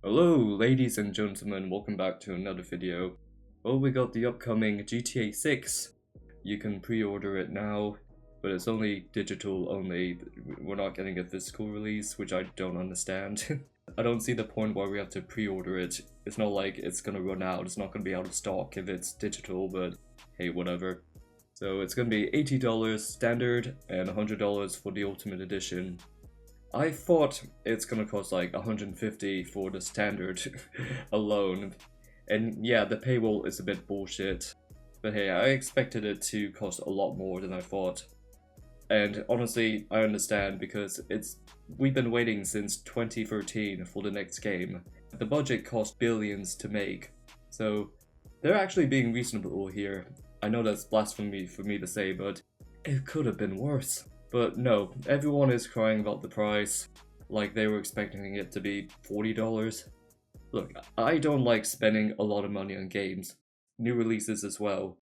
Hello ladies and gentlemen, welcome back to another video. Well, we got the upcoming GTA 6. You can pre-order it now, but it's only digital only. We're not getting a physical release, which I don't understand. I don't see the point why we have to pre-order it. It's not like it's gonna run out, it's not gonna be out of stock if it's digital, but hey, whatever. So it's gonna be $80 standard and $100 for the Ultimate Edition. I thought it's gonna cost like $150 for the standard alone, and yeah, the paywall is a bit bullshit, but hey, I expected it to cost a lot more than I thought. And honestly, I understand because we've been waiting since 2013 for the next game. The budget cost billions to make, so they're actually being reasonable here. I know that's blasphemy for me to say, but it could have been worse. But no, everyone is crying about the price, like they were expecting it to be $40. Look, I don't like spending a lot of money on games, new releases as well,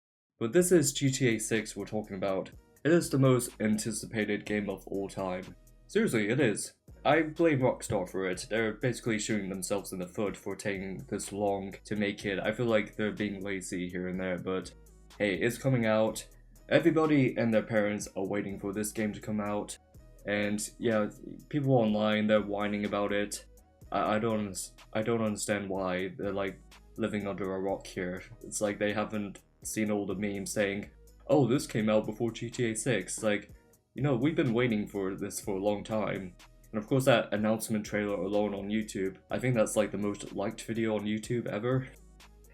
but this is GTA 6 we're talking about. It is the most anticipated game of all time. Seriously, it is. I blame Rockstar for it. They're basically shooting themselves in the foot for taking this long to make it. I feel like they're being lazy here and there, but hey, it's coming out. Everybody and their parents are waiting for this game to come out, and yeah, people online, they're whining about it. I don't understand why they're like living under a rock here. It's like they haven't seen all the memes saying, "Oh, this came out before GTA 6." Like, you know, we've been waiting for this for a long time. And of course, that announcement trailer alone on YouTube, I think that's like the most liked video on YouTube ever.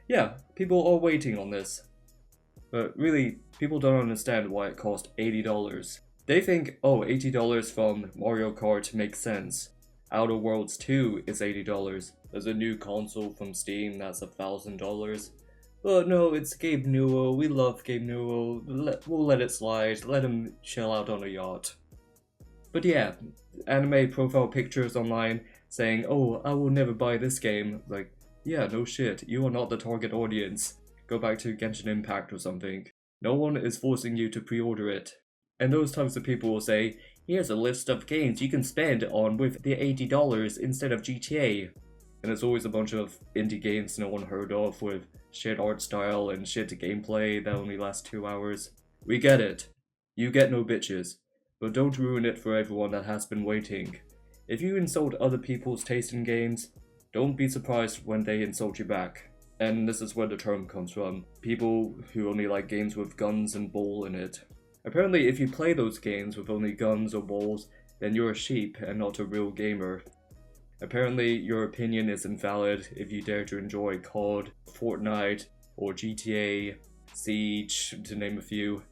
Yeah, people are waiting on this. But really, people don't understand why it cost $80. They think, oh, $80 from Mario Kart makes sense. Outer Worlds 2 is $80. There's a new console from Steam that's $1,000. But no, it's Gabe Newell. We love Gabe Newell. We'll let it slide. Let him chill out on a yacht. But yeah, anime profile pictures online saying, oh, I will never buy this game. Like, yeah, no shit. You are not the target audience. Go back to Genshin Impact or something. No one is forcing you to pre-order it. And those types of people will say, here's a list of games you can spend on with the $80 instead of GTA. And it's always a bunch of indie games no one heard of with shit art style and shit gameplay that only lasts 2 hours. We get it. You get no bitches. But don't ruin it for everyone that has been waiting. If you insult other people's taste in games, don't be surprised when they insult you back. And this is where the term comes from. People who only like games with guns and ball in it. Apparently, if you play those games with only guns or balls, then you're a sheep and not a real gamer. Apparently, your opinion is invalid if you dare to enjoy COD, Fortnite, or GTA, Siege, to name a few.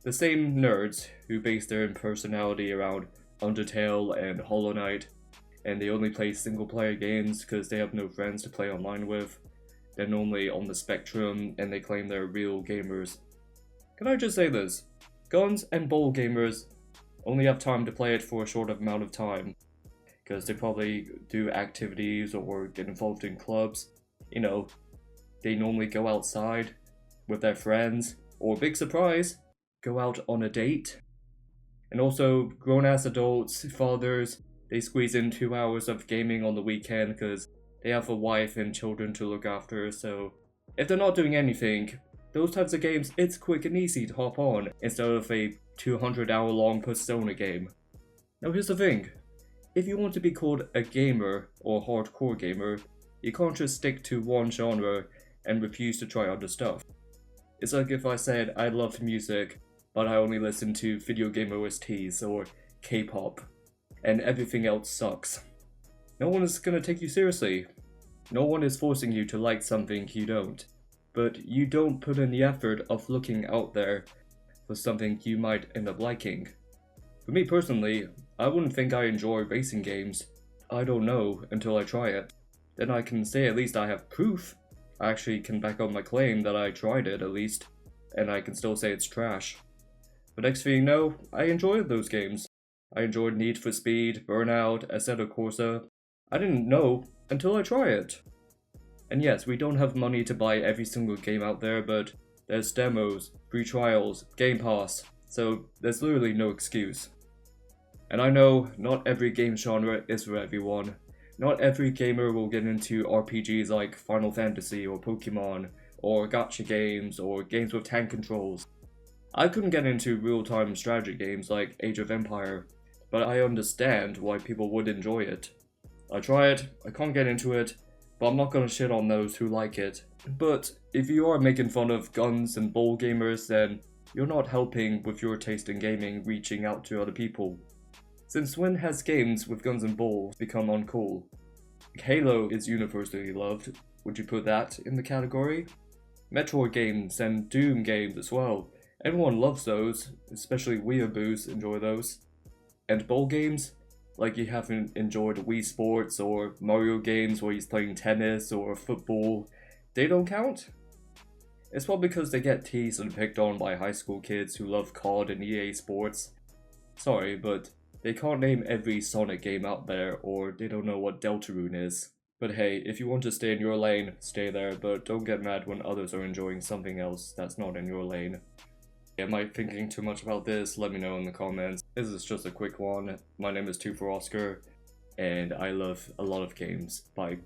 The same nerds who base their personality around Undertale and Hollow Knight, and they only play single player games because they have no friends to play online with. They're normally on the spectrum and they claim they're real gamers. Can I just say this? Guns and ball gamers only have time to play it for a short amount of time. Because they probably do activities or get involved in clubs. You know, they normally go outside with their friends, or big surprise, go out on a date. And also, grown-ass adults, fathers, they squeeze in 2 hours of gaming on the weekend because they have a wife and children to look after, so if they're not doing anything, those types of games, it's quick and easy to hop on instead of a 200-hour long Persona game. Now here's the thing, if you want to be called a gamer or hardcore gamer, you can't just stick to one genre and refuse to try other stuff. It's like if I said I love music, but I only listen to video game OSTs or K-pop, and everything else sucks. No one is gonna take you seriously. No one is forcing you to like something you don't. But you don't put in the effort of looking out there for something you might end up liking. For me personally, I wouldn't think I enjoy racing games. I don't know until I try it. Then I can say at least I have proof. I actually can back up my claim that I tried it at least. And I can still say it's trash. But next thing you know, I enjoyed those games. I enjoyed Need for Speed, Burnout, Assetto Corsa. I didn't know until I try it. And yes, we don't have money to buy every single game out there, but there's demos, free trials, Game Pass, so there's literally no excuse. And I know not every game genre is for everyone. Not every gamer will get into RPGs like Final Fantasy or Pokemon, or gacha games, or games with tank controls. I couldn't get into real-time strategy games like Age of Empire, but I understand why people would enjoy it. I try it, I can't get into it, but I'm not gonna shit on those who like it. But if you are making fun of guns and ball gamers, then you're not helping with your taste in gaming reaching out to other people. Since when has games with guns and balls become uncool? Halo is universally loved. Would you put that in the category? Metroid games and Doom games as well. Everyone loves those, especially weeaboos enjoy those. And ball games? Like you haven't enjoyed Wii Sports or Mario games where he's playing tennis or football, they don't count? It's probably because they get teased and picked on by high school kids who love COD and EA Sports. Sorry, but they can't name every Sonic game out there, or they don't know what Deltarune is. But hey, if you want to stay in your lane, stay there, but don't get mad when others are enjoying something else that's not in your lane. Am I thinking too much about this? Let me know in the comments. This is just a quick one. My name is 2 for Oscar, and I love a lot of games. Bye.